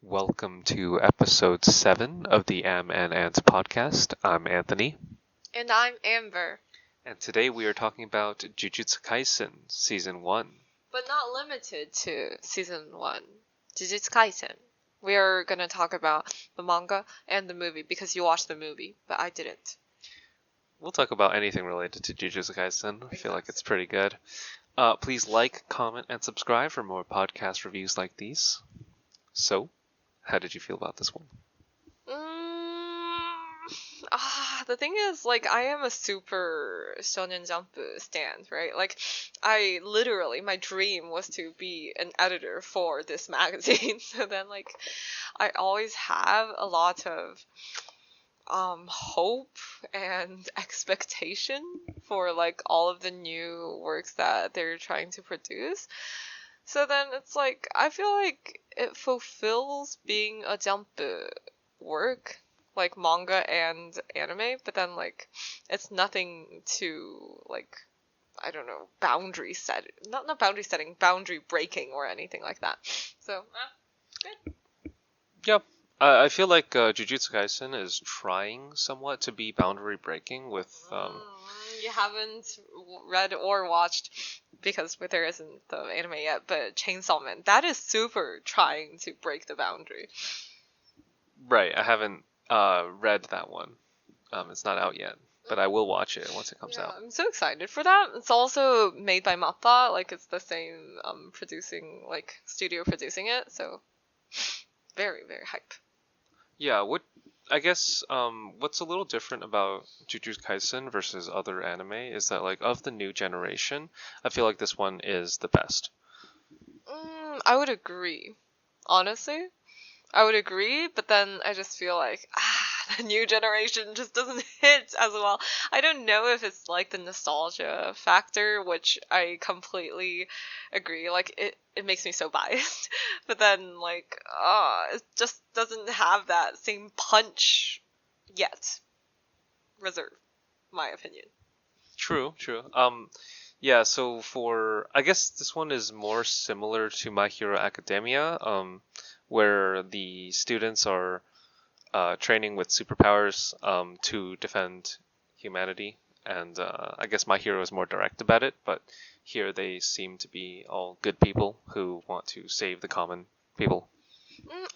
Welcome to episode 7 of the Am and Ants podcast. I'm Anthony, And I'm Amber, and today we are talking about Jujutsu Kaisen Season 1. but not limited to season 1. Jujutsu Kaisen. We are gonna talk about the manga and the movie because you watched the movie, but I didn't. We'll talk about anything related to Jujutsu Kaisen. I feel like it's pretty good. Please like, comment, and subscribe for more podcast reviews like these. So, how did you feel about this one? The thing is, like, I am a super Shounen Jump stan, right? Like, I literally, my dream was to be an editor for this magazine. So then, like, I always have a lot of hope and expectation for like all of the new works that they're trying to produce. So then it's like I feel like it fulfills being a jump work, like manga and anime, but then like it's nothing to like I don't know, boundary set, not boundary setting, boundary breaking or anything like that. So good. Yep. I feel like Jujutsu Kaisen is trying somewhat to be boundary breaking with You haven't read or watched because there isn't the anime yet, but Chainsaw Man, that is super trying to break the boundary. Right, I haven't read that one. It's not out yet, but I will watch it once it comes out. I'm so excited for that. It's also made by Mappa, like it's the same producing like studio producing it, so very very hype. Yeah, I guess what's a little different about Jujutsu Kaisen versus other anime is that like of the new generation, I feel like this one is the best. I would agree. Honestly, I would agree, but then I just feel like the new generation just doesn't hit as well. I don't know if it's like the nostalgia factor, which I completely agree. Like it makes me so biased, but then like it just doesn't have that same punch yet. Reserve, my opinion. True, true. Yeah, so I guess this one is more similar to My Hero Academia, where the students are training with superpowers to defend humanity. And I guess My Hero is more direct about it, but here they seem to be all good people who want to save the common people.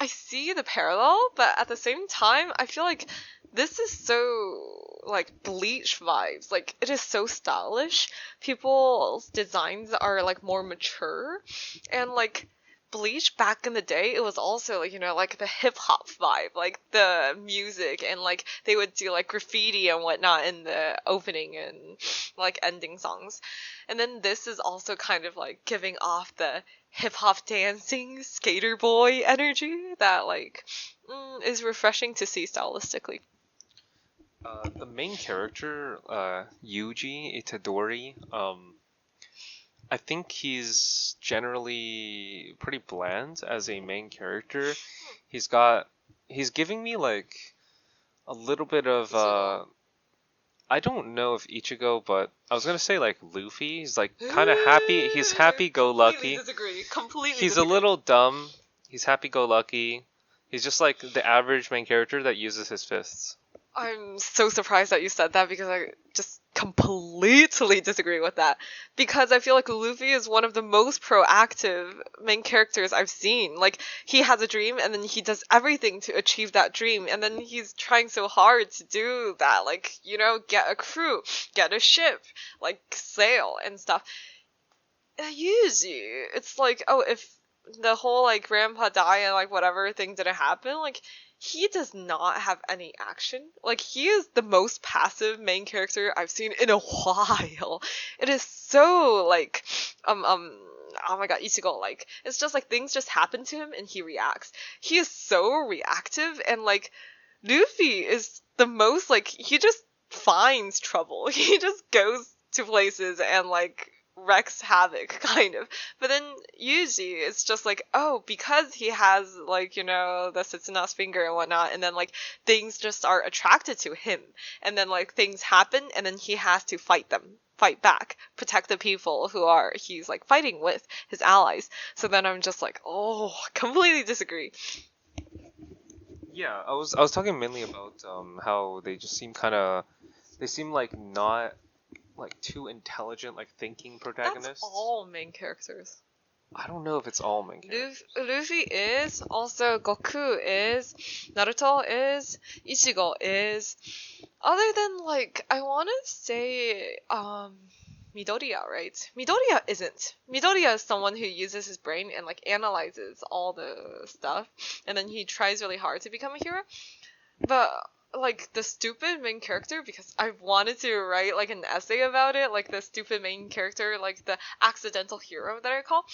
I see the parallel, but at the same time, I feel like this is so like Bleach vibes. Like it is so stylish. People's designs are like more mature, and like Bleach back in the day, it was also like like the hip hop vibe, like the music, and like they would do like graffiti and whatnot in the opening and like ending songs, and then this is also kind of like giving off the hip hop dancing skater boy energy that like is refreshing to see stylistically. The main character, Yuji Itadori, I think he's generally pretty bland as a main character. He's giving me like a little bit of I don't know if Ichigo, but I was gonna say like Luffy. He's like kind of happy. He's happy-go-lucky. Completely He's disagree. a little dumb. He's happy-go-lucky. He's just like the average main character that uses his fists. I'm so surprised that you said that because I just completely disagree with that. Because I feel like Luffy is one of the most proactive main characters I've seen. Like, he has a dream and then he does everything to achieve that dream. And then he's trying so hard to do that. Like, get a crew, get a ship, like, sail and stuff. Usually, it's like, oh, if the whole, like, grandpa die and, like, whatever thing didn't happen, like, he does not have any action. Like, he is the most passive main character I've seen in a while. It is so, like, oh my god, Ichigo, like, it's just like things just happen to him and he reacts. He is so reactive, and, like, Luffy is the most, like, he just finds trouble. He just goes to places and, like, wreaks havoc, kind of. But then usually it's just like, oh, because he has like, the Setsuna's finger and whatnot, and then like things just are attracted to him. And then like things happen and then he has to fight them. Fight back, protect the people who are he's like fighting with his allies. So then I'm just like, oh, completely disagree. Yeah, I was talking mainly about how they just seem kind of they seem like not like too intelligent, like thinking That's protagonists. all main characters. I don't know if it's all main characters. Luffy is, also Goku is, Naruto is, Ichigo is. Other than like, I want to say, Midoriya, right? Midoriya isn't. Midoriya is someone who uses his brain and like analyzes all the stuff, and then he tries really hard to become a hero. But like the stupid main character, because I wanted to write like an essay about it, like the stupid main character, like the accidental hero that I call.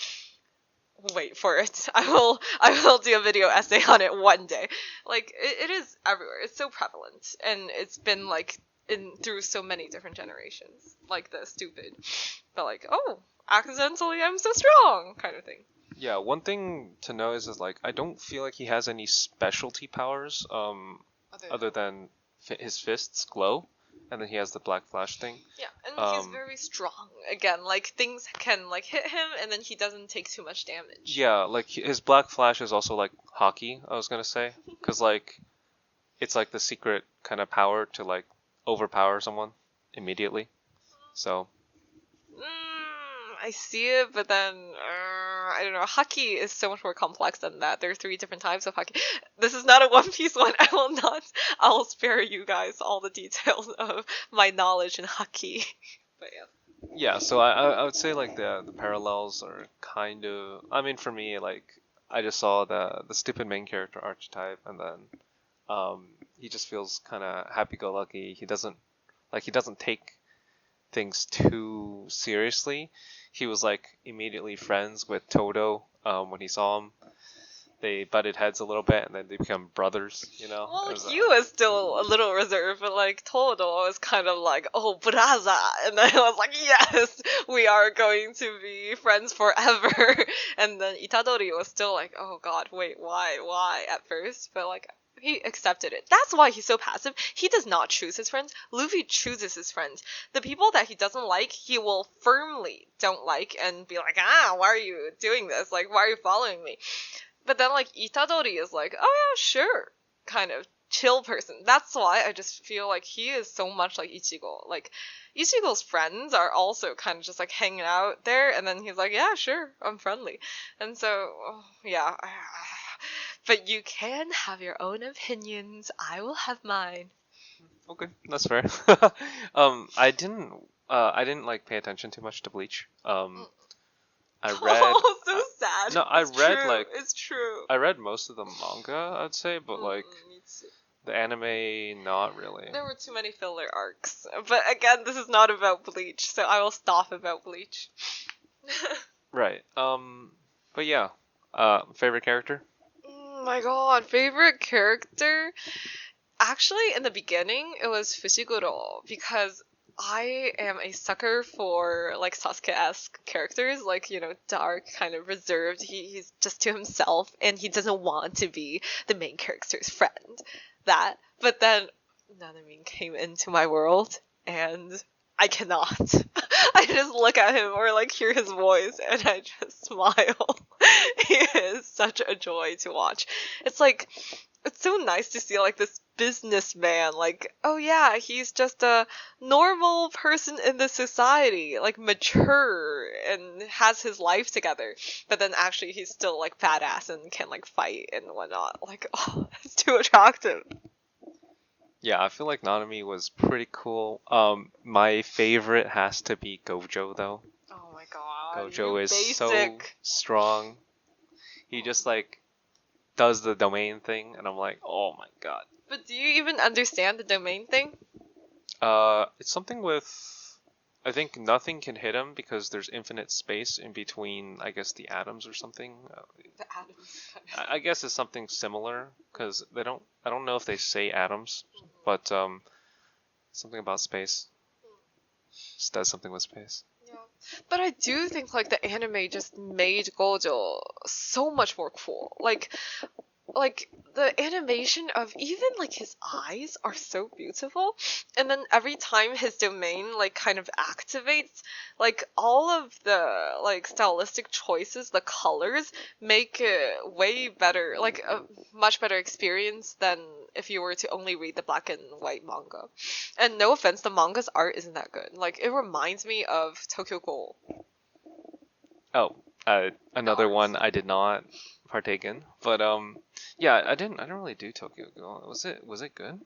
Wait for it. I will do a video essay on it one day. Like it is everywhere. It's so prevalent, and it's been like in through so many different generations. Like the stupid, but like, oh, accidentally I'm so strong kind of thing. Yeah, one thing to know is like I don't feel like he has any specialty powers other than his fists glow, and then he has the black flash thing. Yeah, and he's very strong. Again, like things can like hit him, and then he doesn't take too much damage. Yeah, like his black flash is also like hockey, I was gonna say, because like it's like the secret kind of power to like overpower someone immediately. So I see it, but then I don't know. Hockey is so much more complex than that. There are 3 different types of hockey. This is not a One Piece one. I will not. I'll spare you guys all the details of my knowledge in hockey. But yeah. yeah, so I would say like the parallels are kind of. I mean, for me, like I just saw the stupid main character archetype, and then he just feels kind of happy-go-lucky. He doesn't take things too seriously. He was like immediately friends with Toto when he saw him. They butted heads a little bit, and then they become brothers. Well, It was, he was still a little reserved, but like Todo was kind of like, oh, braza, and then I was like, yes, we are going to be friends forever. And then Itadori was still like, oh god, wait, why at first, but like he accepted it. That's why he's so passive. He does not choose his friends. Luffy chooses his friends. The people that he doesn't like, he will firmly don't like and be like, why are you doing this? Like, why are you following me? But then, like, Itadori is like, oh yeah, sure, kind of chill person. That's why I just feel like he is so much like Ichigo. Like, Ichigo's friends are also kind of just like hanging out there, and then he's like, yeah, sure, I'm friendly. And so, yeah. But you can have your own opinions. I will have mine. okay, that's fair. I didn't like pay attention too much to Bleach. I read. Oh, so sad. No, I It's read true. like It's true. I read most of the manga, I'd say, but like Me too. the anime, not really. There were too many filler arcs. But again, this is not about Bleach, so I will stop about Bleach. Right. But yeah. Favorite character? Oh my god, favorite character? Actually, in the beginning, it was Fushiguro, because I am a sucker for like Sasuke-esque characters, like, dark, kind of reserved. He's just to himself, and he doesn't want to be the main character's friend. But then Nanami came into my world, and I cannot. I just look at him or like hear his voice, and I just smile. He is such a joy to watch. It's like, it's so nice to see like this businessman, like, oh yeah, he's just a normal person in the society, like mature and has his life together, but then actually he's still like badass and can like fight and whatnot. Like, oh, it's too attractive. Yeah, I feel like Nanami was pretty cool. My favorite has to be Gojo though. Oh my god, Gojo is so basic. strong. He just like does the domain thing, and I'm like, oh my god. But do you even understand the domain thing? It's something with. I think nothing can hit him because there's infinite space in between, I guess, the atoms or something. The atoms. I guess it's something similar because they don't. I don't know if they say atoms, but something about space. Just does something with space. Yeah. But I do think like the anime just made Gojo so much more cool. Like the animation of even like his eyes are so beautiful, And then every time his domain like kind of activates, like all of the like stylistic choices, the colors make it way better, like a much better experience than if you were to only read the black and white manga. And no offense, the manga's art isn't that good. Like it reminds me of Tokyo Ghoul. Oh, another art. one I did not partake in, but yeah, I didn't really do Tokyo Ghoul. Was it good?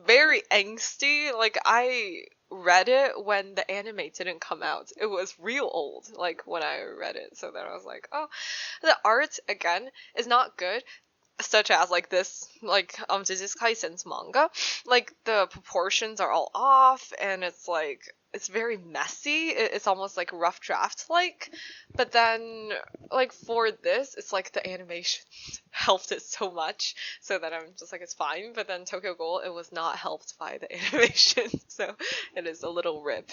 Very angsty. Like I read it when the anime didn't come out. It was real old, like when I read it. So then I was like, oh, the art again is not good. Such as like this, like Jujutsu Kaisen's manga, like the proportions are all off, and it's very messy. It's almost like rough draft like, but then like for this, it's like the animation helped it so much, so that I'm just like it's fine. But then Tokyo Ghoul, it was not helped by the animation, so it is a little rip.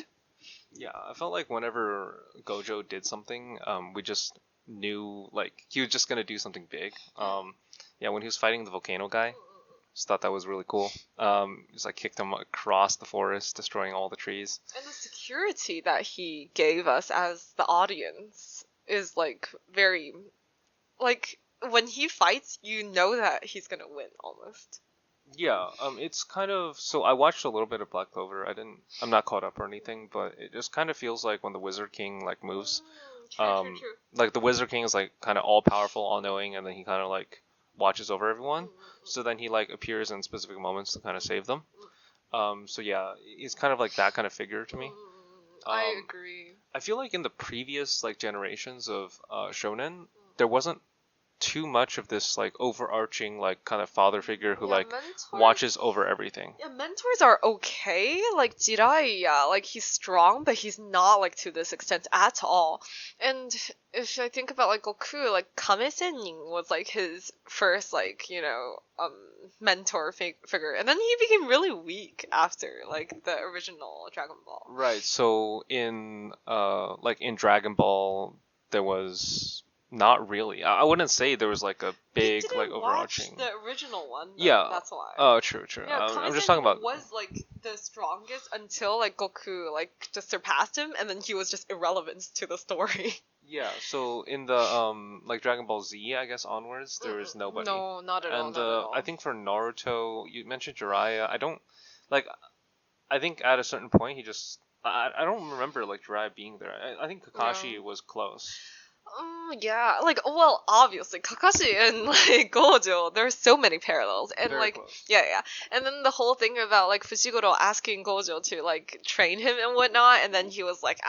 Yeah, I felt like whenever Gojo did something, we just knew like he was just gonna do something big. Yeah, when he was fighting the volcano guy, just thought that was really cool. Just like kicked him across the forest, destroying all the trees. And the security that he gave us as the audience is like very like when he fights, you know that he's gonna win almost. Yeah, it's kind of so I watched a little bit of Black Clover. I'm not caught up or anything, but it just kind of feels like when the Wizard King like moves, True. like the Wizard King is like kind of all powerful, all knowing, and then he kind of like watches over everyone. So then he like appears in specific moments to kind of save them. So yeah, he's kind of like that kind of figure to me. I agree. I feel like in the previous like generations of Shonen, there wasn't too much of this like overarching like kind of father figure who Yeah, like mentors. watches over everything. Yeah, mentors are okay. Like Jiraiya, like he's strong, but he's not like to this extent at all. And if I think about like Goku, like Kame Sennin was like his first like mentor figure, and then he became really weak after like the original Dragon Ball. Right. So in like in Dragon Ball, there was not really. I wouldn't say there was like a big didn't like overarching. Watch the original one. Though, Yeah. that's why. Oh, true, true. Yeah, I'm just Kame-sen talking about. was like the strongest until like Goku like just surpassed him, and then he was just irrelevant to the story. Yeah. So in the like Dragon Ball Z, I guess onwards, there is nobody. No, not at all. And Not at all. I think for Naruto, you mentioned Jiraiya. I don't like. I think at a certain point, he just. I don't remember like Jiraiya being there. I think Kakashi was close. Yeah, like well, obviously Kakashi and like Gojo, there's so many parallels, and Very like close. yeah, and then the whole thing about like Fushiguro asking Gojo to like train him and whatnot, and then he was like,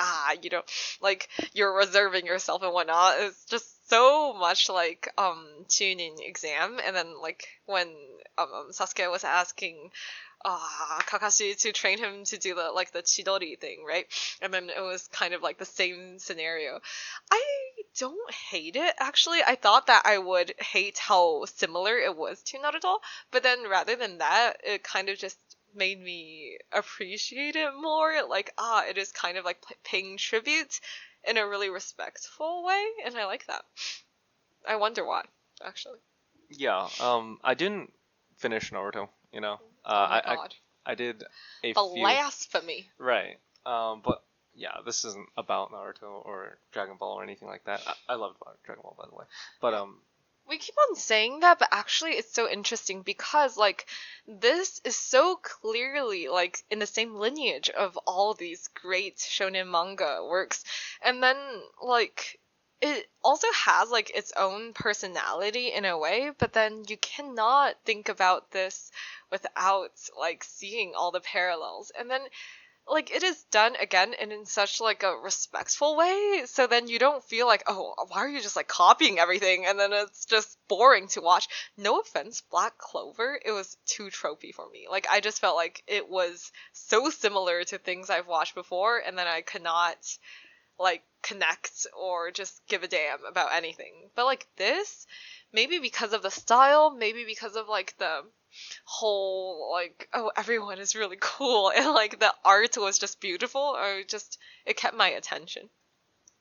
like you're reserving yourself and whatnot. It's just so much like tuning exam, and then like when Sasuke was asking Kakashi to train him to do the Chidori thing, right? And then it was kind of like the same scenario. I don't hate it actually. I thought that I would hate how similar it was to Naruto, but then rather than that, it kind of just made me appreciate it more. Like it is kind of like paying tribute in a really respectful way, and I like that. I wonder why, actually. Yeah. I didn't finish Naruto. You know. Oh my god. I did a few. Blasphemy. Right. But yeah, this isn't about Naruto or Dragon Ball or anything like that. I loved Dragon Ball, by the way. But We keep on saying that, but actually it's so interesting because like this is so clearly like in the same lineage of all these great shonen manga works. And then like it also has like its own personality in a way, but then you cannot think about this without like seeing all the parallels. And then like it is done again and in such like a respectful way, so then you don't feel like, oh, why are you just like copying everything, and then it's just boring to watch. No offense, Black Clover, it was too tropey for me. Like I just felt like it was so similar to things I've watched before, and then I could not like connect or just give a damn about anything. But like this, maybe because of the style, maybe because of like the whole like, oh, everyone is really cool, and like the art was just beautiful, or just it kept my attention.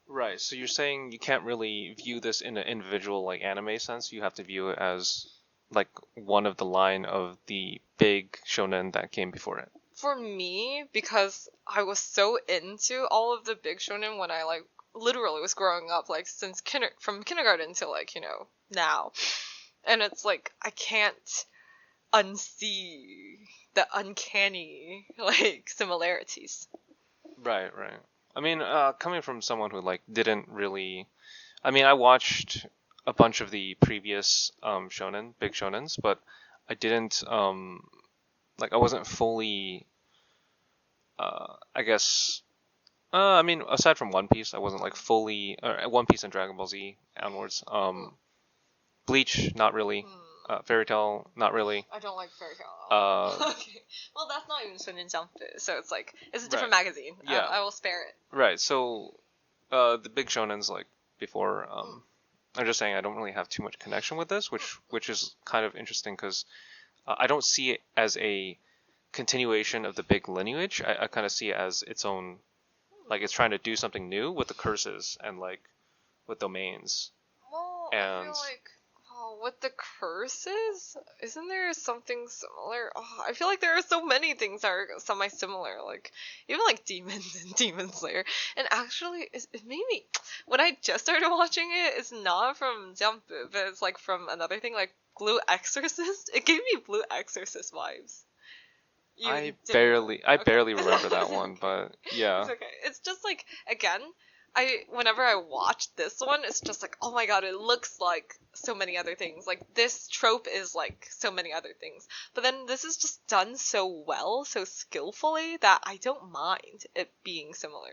right. So you're saying you can't really view this in an individual like anime sense. You have to view it as like one of the line of the big shonen that came before it? For me, because I was so into all of the big shonen when I like literally was growing up, like since from kindergarten to like now, and it's like I can't unsee the uncanny like similarities. Right, right. I mean, coming from someone who like didn't really, I mean, I watched a bunch of the previous shonen, big shonens, but I didn't like I wasn't fully, I guess. I mean, aside from One Piece, I wasn't like fully One Piece and Dragon Ball Z onwards. Bleach, not really. Fairy Tail, not really. I don't like fairy tale at all. Uh, Okay. Well, that's not even Shonen Jump, so it's like it's a different right. magazine. Yeah. I will spare it. Right. So, the big shonens like before. I'm just saying I don't really have too much connection with this, which is kind of interesting because I don't see it as a continuation of the big lineage. I kind of see it as its own, like it's trying to do something new with the curses and like with domains. Well, I And feel like with the curses, isn't there something similar? Oh, I feel like there are so many things that are semi-similar, like even like demons and Demon Slayer. And actually, it made me when I just started watching it. It's not from Jump, but it's like from another thing, like Blue Exorcist. It gave me Blue Exorcist vibes. I didn't know. I Okay. barely remember that one, but yeah. It's okay. It's just like again, whenever I watch this one, it's just like, oh my god, it looks like so many other things. Like this trope is like so many other things. But then this is just done so well, so skillfully that I don't mind it being similar.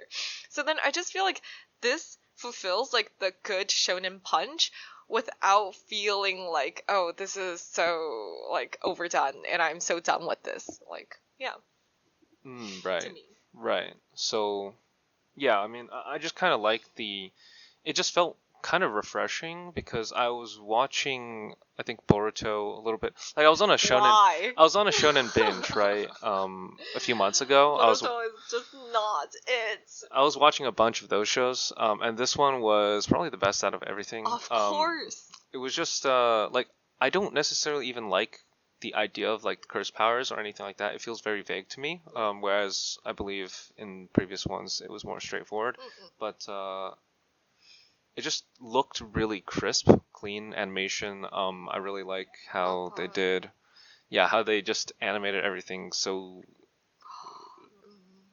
So then I just feel like this fulfills like the good shonen punch without feeling like, oh, this is so like overdone and I'm so done with this. Like, yeah, to Right. me. Right. So yeah, I mean, I just kind of like it just felt kind of refreshing because I was watching, I think Boruto a little bit. Like Why? I was on a shonen binge, right? A few months ago, Boruto is just not it. I was watching a bunch of those shows, and this one was probably the best out of everything. Of course. It was just like I don't necessarily even like the idea of like curse powers or anything like that. It feels very vague to me. Whereas I believe in previous ones it was more straightforward. But it just looked really crisp, clean animation. I really like how they did, yeah, how they just animated everything so,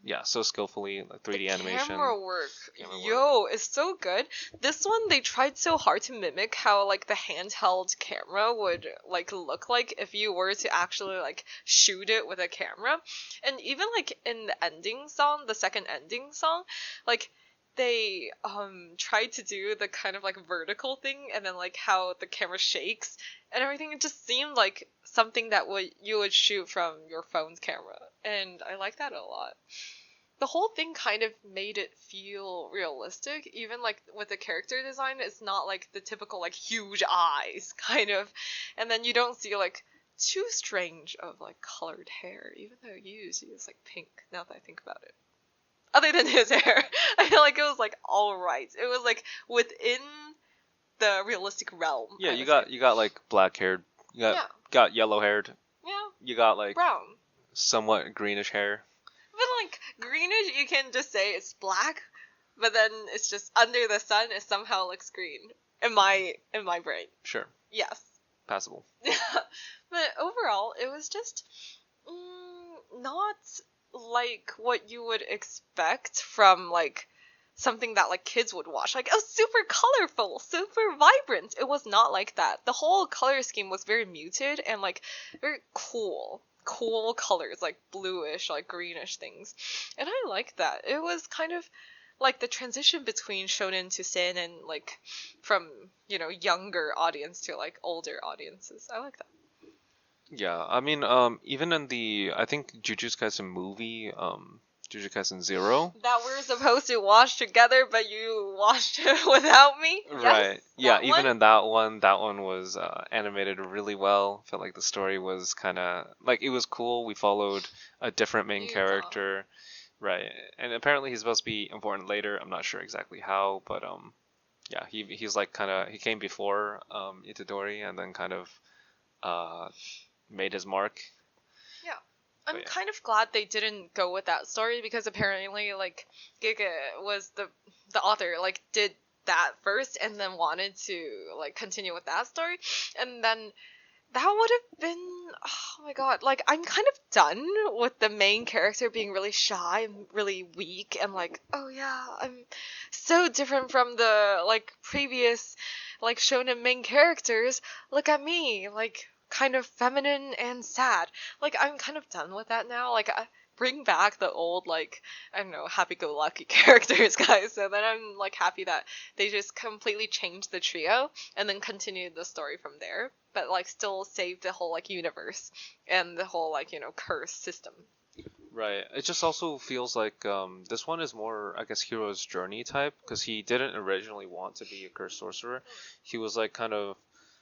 yeah, so skillfully, like 3D animation. Camera work, Camera work. yo, is so good. This one they tried so hard to mimic how like the handheld camera would like look like if you were to actually like shoot it with a camera. And even like in the ending song, the second ending song, like they tried to do the kind of like vertical thing and then like how the camera shakes and everything. It just seemed like something that you would shoot from your phone's camera, and I like that a lot. The whole thing kind of made it feel realistic, even like with the character design. It's not like the typical like huge eyes kind of, and then you don't see like too strange of like colored hair, even though usually it's like pink now that I think about it. Other than his hair, I feel like it was like all right. It was like within the realistic realm. Yeah, I you would got say. you got like black haired, Yeah. got yellow haired, Yeah, you got like brown. somewhat greenish hair. But like greenish, you can just say it's black, but then it's just under the sun. It somehow looks green in my brain. Sure, Yes. passable. But overall, it was just not like what you would expect from like something that like kids would watch. Like, oh, super colorful, super vibrant. It was not like that. The whole color scheme was very muted and like very cool. Cool colors, like bluish, like greenish things. And I like that. It was kind of like the transition between shonen to seinen, like from, younger audience to like older audiences. I like that. Yeah, I mean, even in the I think Jujutsu Kaisen movie, Jujutsu Kaisen Zero. That we're supposed to watch together, but you watched it without me. Right. Yes, Yeah, that even one? in that one was animated really well. Felt like the story was kind of like it was cool. We followed a different main Yuta. character, right? And apparently he's supposed to be important later. I'm not sure exactly how, but yeah, he's like kind of he came before Itadori and then kind of uh, made his mark. Yeah. I'm Yeah. kind of glad they didn't go with that story because apparently like Giga was the author like did that first and then wanted to like continue with that story and then that would have been oh my god like I'm kind of done with the main character being really shy and really weak and like oh yeah I'm so different from the like previous like shonen main characters, look at me like kind of feminine and sad, like I'm kind of done with that now, like bring back the old like I don't know happy-go-lucky characters guys, so then I'm like happy that they just completely changed the trio and then continued the story from there, but like still saved the whole like universe and the whole like curse system. Right. It just also feels like this one is more, I guess, hero's journey type because he didn't originally want to be a cursed sorcerer. He was like kind of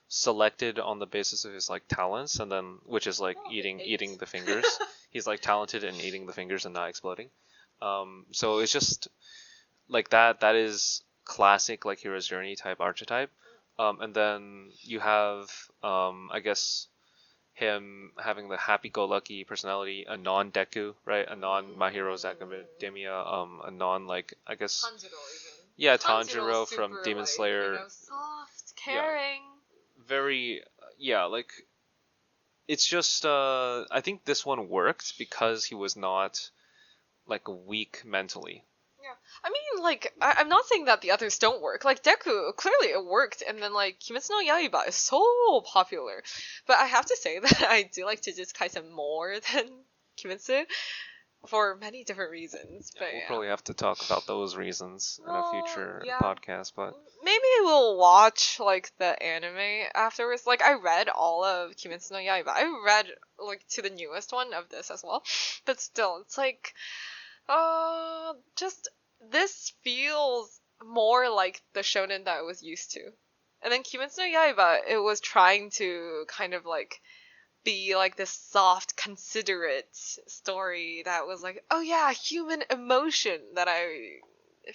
selected on the basis of his like talents, and then which is like eating the fingers. He's like talented in eating the fingers and not exploding. So it's just like that. That is classic like hero's journey type archetype. And then you have I guess him having the happy-go-lucky personality, a non-Deku, right? A non-My Hero Academia, a non like I guess Tanjiro even. yeah, Tanjiro's Tanjiro from super, Demon like, Slayer. soft, Yeah, caring. very yeah, like it's just I think this one worked because he was not like weak mentally. Yeah, I mean, like, I'm not saying that the others don't work. Like, Deku, clearly it worked, and then, like, Kimetsu no Yaiba is so popular. But I have to say that I do like Jujutsu Kaisen more than Kimetsu for many different reasons. But We'll probably have to talk about those reasons in a well, future yeah. podcast, but Maybe we'll watch, like, the anime afterwards. Like, I read all of Kimetsu no Yaiba. I read, like, to the newest one of this as well. But still, it's like, just this feels more like the shonen that I was used to. And then Kimetsu no Yaiba, it was trying to kind of like be like this soft, considerate story that was like, oh yeah, human emotion that I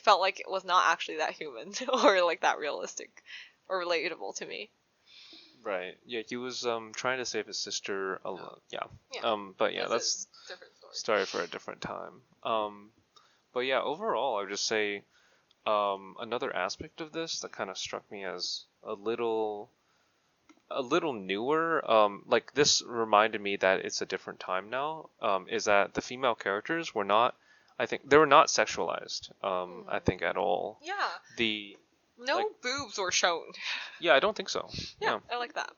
felt like it was not actually that human or like that realistic or relatable to me. right. Yeah, he was trying to save his sister yeah. Yeah. But yeah, This that's is a different story. story for a different time. But yeah, overall I would just say another aspect of this that kind of struck me as a little newer, like this reminded me that it's a different time now, is that the female characters were not, I think they were not sexualized, I think at all. Yeah. The No like, boobs were shown. yeah, I don't think so. Yeah, I like that.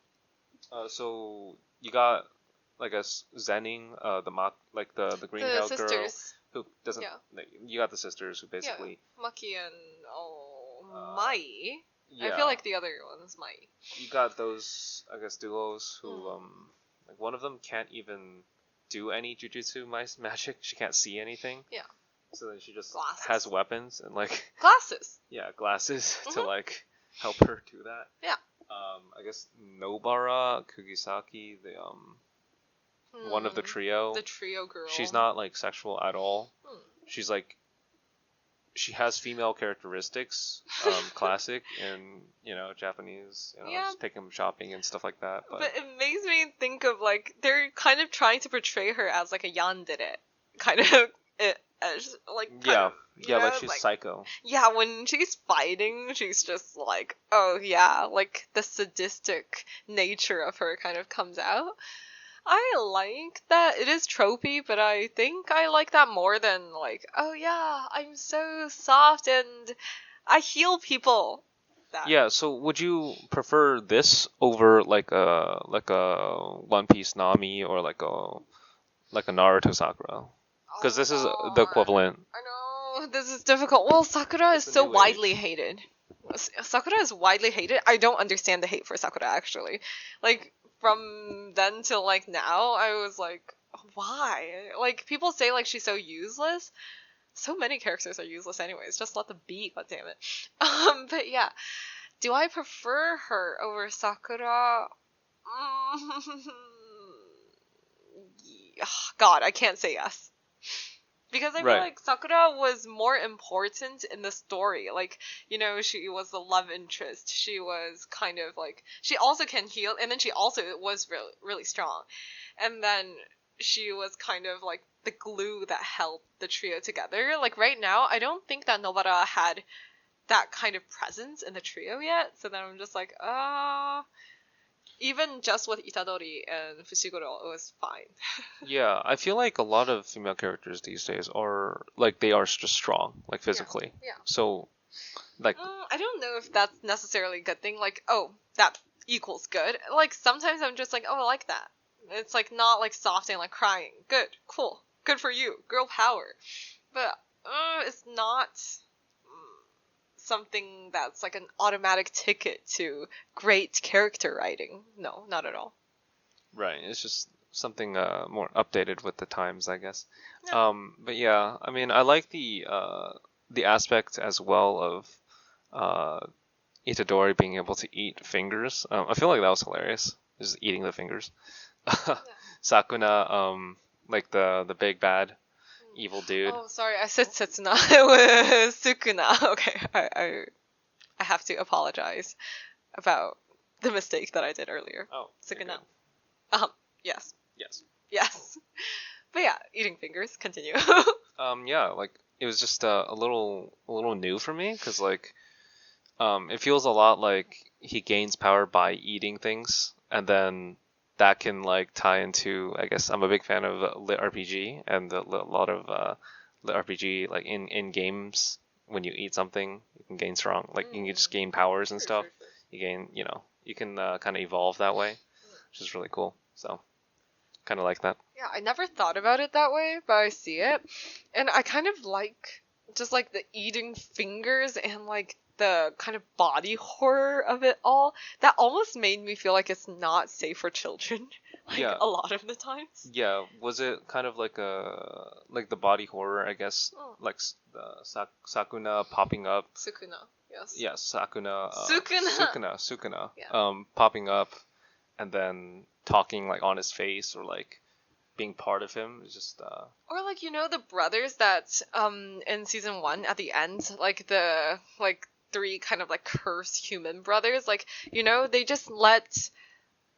So you got like a Zenning, the mock, like the green haired girl sisters. who doesn't. Yeah. Like, you got the sisters who basically. Maki and Mai. Yeah. I feel like the other one is Mai. You got those, I guess, duos who like one of them can't even do any jujutsu magic. She can't see anything. Yeah. So then she just Glasses. has weapons and like Glasses. yeah, glasses to like help her do that. Yeah. I guess Nobara Kugisaki, the one of the trio. The trio girl. She's not like sexual at all. She's like she has female characteristics, classic in Japanese, just take them shopping and stuff like that. But it makes me think of like they're kind of trying to portray her as like a yandere, kind of as like like she's psycho. Yeah, when she's fighting, she's just like, oh yeah, like the sadistic nature of her kind of comes out. I like that it is tropey, but I think I like that more than like, oh yeah, I'm so soft and I heal people. Yeah, so would you prefer this over like a One Piece Nami or like a Naruto Sakura? Because this is the equivalent. I know this is difficult. Well, Sakura is so widely hated. Sakura is widely hated. I don't understand the hate for Sakura actually. Like from then till like now, I was like, why? Like people say like she's so useless. So many characters are useless anyways. Just let them be, goddammit. But yeah, do I prefer her over Sakura? God, I can't say yes. Because I feel Right. like Sakura was more important in the story. Like, she was the love interest. She was kind of like, she also can heal, and then she also was really, really strong. And then she was kind of like the glue that held the trio together. Like, right now, I don't think that Nobara had that kind of presence in the trio yet. So then I'm just like, even just with Itadori and Fushiguro, it was fine. Yeah, I feel like a lot of female characters these days are like they are just strong, like physically. Yeah. So like I don't know if that's necessarily a good thing. Like, oh, that equals good. Like, sometimes I'm just like, oh, I like that. It's like not like soft and like crying. Good, cool, good for you, girl power. But it's not something that's like an automatic ticket to great character writing. No, not at all. right, it's just something more updated with the times, I guess. Yeah. But yeah, I mean, I like the aspect as well of Itadori being able to eat fingers. I feel like that was hilarious, just eating the fingers. Sakuna, like the big bad evil dude. Oh, sorry, I said Setsuna. It was Sukuna. Okay, I have to apologize about the mistake that I did earlier. Oh, you're Sukuna. good. Yes. Yes. Yes. But yeah, eating fingers. Continue. Yeah, like it was just a little new for me because like it feels a lot like he gains power by eating things, and then that can like tie into. I guess I'm a big fan of lit RPG and a lot of lit RPG like in games. When you eat something, you can gain strong, like you can just gain powers and stuff. Sure. You gain, you can kind of evolve that way, which is really cool. So, kind of like that. Yeah, I never thought about it that way, but I see it. And I kind of like just like the eating fingers and like the kind of body horror of it all. That almost made me feel like it's not safe for children. Like Yeah. a lot of the times. Yeah, was it kind of like the body horror, I guess, Oh. like the Sakuna popping up? Sukuna, yes. Yeah, Sakuna. Sukuna. Sukuna. Yeah. Popping up, and then talking like on his face or like being part of him. It's just Or like the brothers that in season 1 at the end, like the like 3 kind of like cursed human brothers, like they just let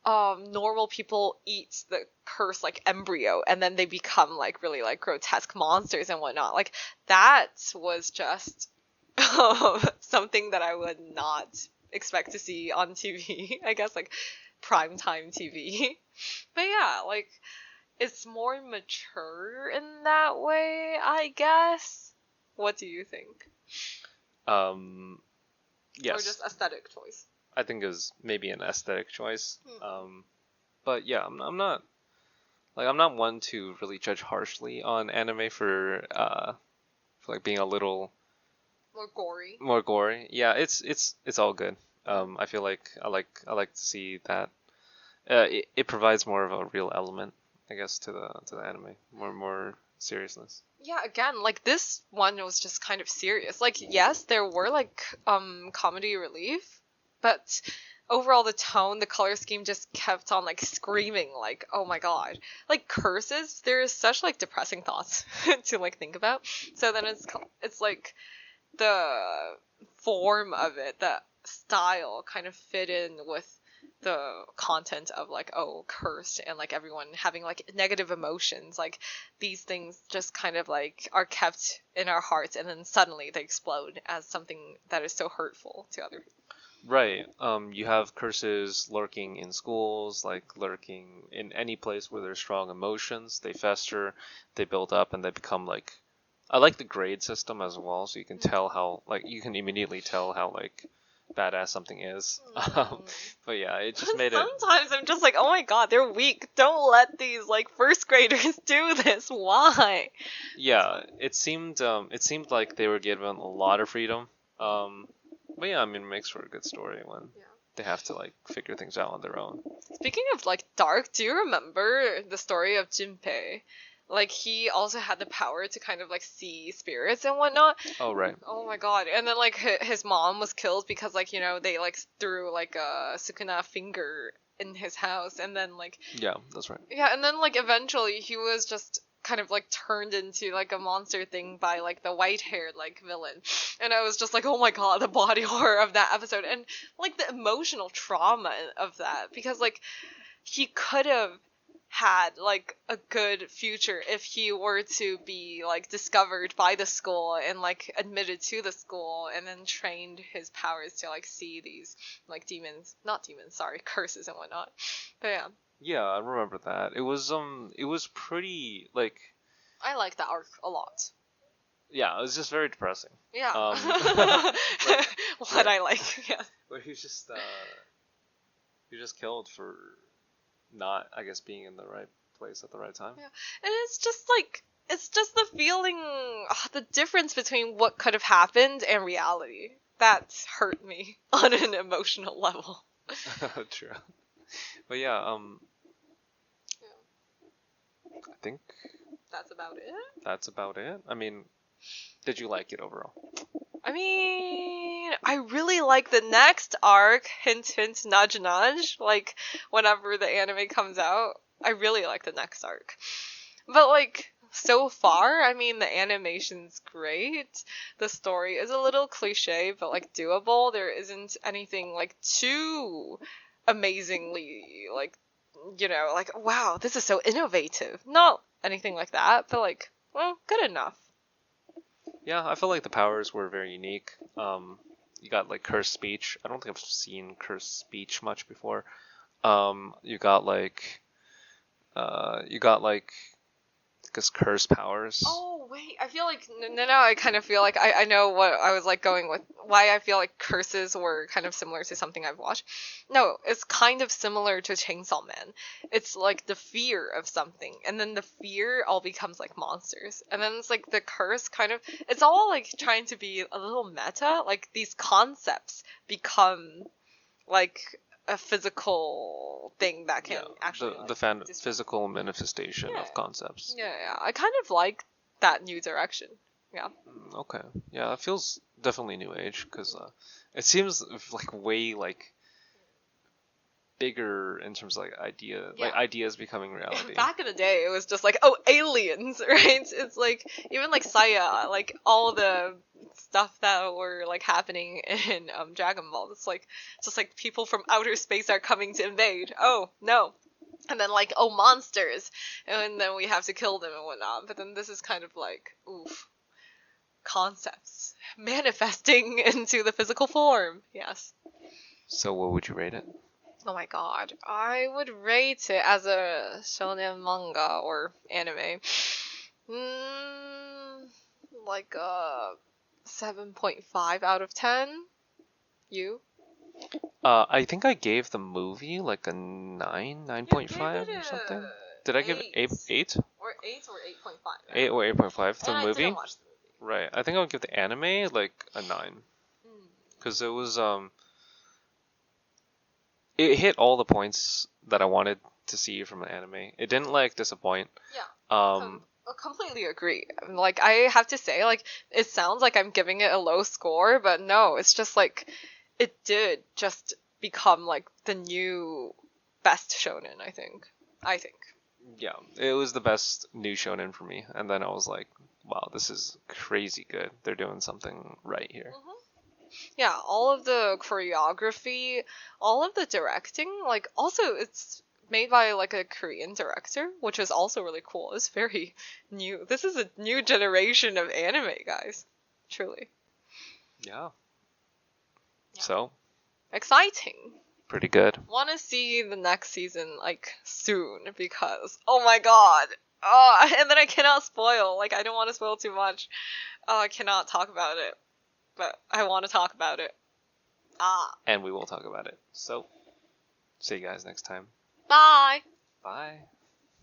normal people eat the cursed like embryo, and then they become like really like grotesque monsters and whatnot. Like that was just something that I would not expect to see on TV. I guess like primetime TV. But yeah, like it's more mature in that way, I guess. What do you think? yes, Or just aesthetic choice? I think is maybe an aesthetic choice. But yeah, I'm not like I'm not one to really judge harshly on anime for like being a little More gory. more gory. Yeah, it's all good. I feel like I like to see that it provides more of a real element, I guess, to the anime, more seriousness. Yeah, again, like this one was just kind of serious. Like yes, there were like comedy relief, but overall the tone, the color scheme just kept on like screaming like, "Oh my god." Like curses, there's such like depressing thoughts to like think about. So then it's like the form of it, the style kind of fit in with the content of like, oh, cursed, and like everyone having like negative emotions. Like these things just kind of like are kept in our hearts, and then suddenly they explode as something that is so hurtful to other people. Right. You have curses lurking in schools, like lurking in any place where there's strong emotions. They fester, they build up, and they become like. I like the grade system as well, so you can tell how like you can immediately tell how like badass something is. But yeah, it just made it. Sometimes I'm just like, oh my god, they're weak. Don't let these like first graders do this. Why? Yeah, it seemed like they were given a lot of freedom. But yeah, I mean, it makes for a good story when they have to like figure things out on their own. Speaking of like dark, do you remember the story of Junpei? Like he also had the power to kind of like see spirits and whatnot. Oh right. Oh my god! And then like his mom was killed because like they like threw like a Sukuna finger in his house, and then like Yeah, that's right. yeah, and then like eventually he was just kind of like turned into like a monster thing by like the white haired like villain. And I was just like, oh my god, the body horror of that episode, and like the emotional trauma of that, because like he could have had like a good future if he were to be like discovered by the school and like admitted to the school and then trained his powers to like see these like demons, not demons, sorry, curses and whatnot. But yeah, Yeah, I remember that. It was pretty like, I like that arc a lot. yeah, it was just very depressing. Yeah. Like, What where, I like, yeah. where he just killed for not, I guess, being in the right place at the right time. Yeah. And it's just the feeling, the difference between what could have happened and reality. That's hurt me on an emotional level. True. But yeah, I think That's about it. that's about it. I mean, did you like it overall? I mean, I really like the next arc, hint hint, nudge nudge, like whenever the anime comes out. I really like the next arc. But like so far, I mean the animation's great. The story is a little cliche, but like doable. There isn't anything like too amazingly like, you know, like wow, this is so innovative. Not anything like that, but like, well, good enough. Yeah, I feel like the powers were very unique. You got like cursed speech. I don't think I've seen cursed speech much before. You got like, I guess cursed powers. Oh wait, I feel like now I kind of feel like I know what I was like going with, why I feel like curses were kind of similar to something I've watched. No, it's kind of similar to Chainsaw Man. It's like the fear of something, and then the fear all becomes like monsters, and then it's like the curse kind of, it's all like trying to be a little meta, like these concepts become like a physical thing that can actually like, physical manifestation Yeah. of concepts. Yeah, I kind of like that new direction. Yeah. Okay, yeah, it feels definitely new age because it seems like way like bigger in terms of like like ideas becoming reality. Back in the day, it was just like, oh, aliens, right? It's like even like Saya, like all the stuff that were like happening in Dragon Ball. It's like just like people from outer space are coming to invade. Oh no. And then like, oh, monsters, and then we have to kill them and whatnot. But then this is kind of like, oof, concepts manifesting into the physical form. Yes. So what would you rate it? Oh my god. I would rate it as a shonen manga or anime. Like a 7.5 out of 10. You? I think I gave the movie like a 9.5 or something. Did I give it 8? Or 8 or 8.5. 8 or 8.5 to the and movie? I didn't watch the movie. Right. I think I would give the anime like a 9. Because it was it hit all the points that I wanted to see from the anime. It didn't like disappoint. Yeah. I completely agree. Like I have to say, like it sounds like I'm giving it a low score, but no, it's just like it did just become like the new best shonen, I think. Yeah, it was the best new shonen for me. And then I was like, wow, this is crazy good. They're doing something right here. Yeah, all of the choreography, all of the directing, like also it's made by like a Korean director, which is also really cool. It's very new. This is a new generation of anime, guys. Truly. Yeah. So, exciting. Pretty good. Want to see the next season like soon because oh my god. Oh, and then I cannot spoil. Like I don't want to spoil too much. Oh, I cannot talk about it. But I want to talk about it. And we will talk about it. So, see you guys next time. Bye. Bye.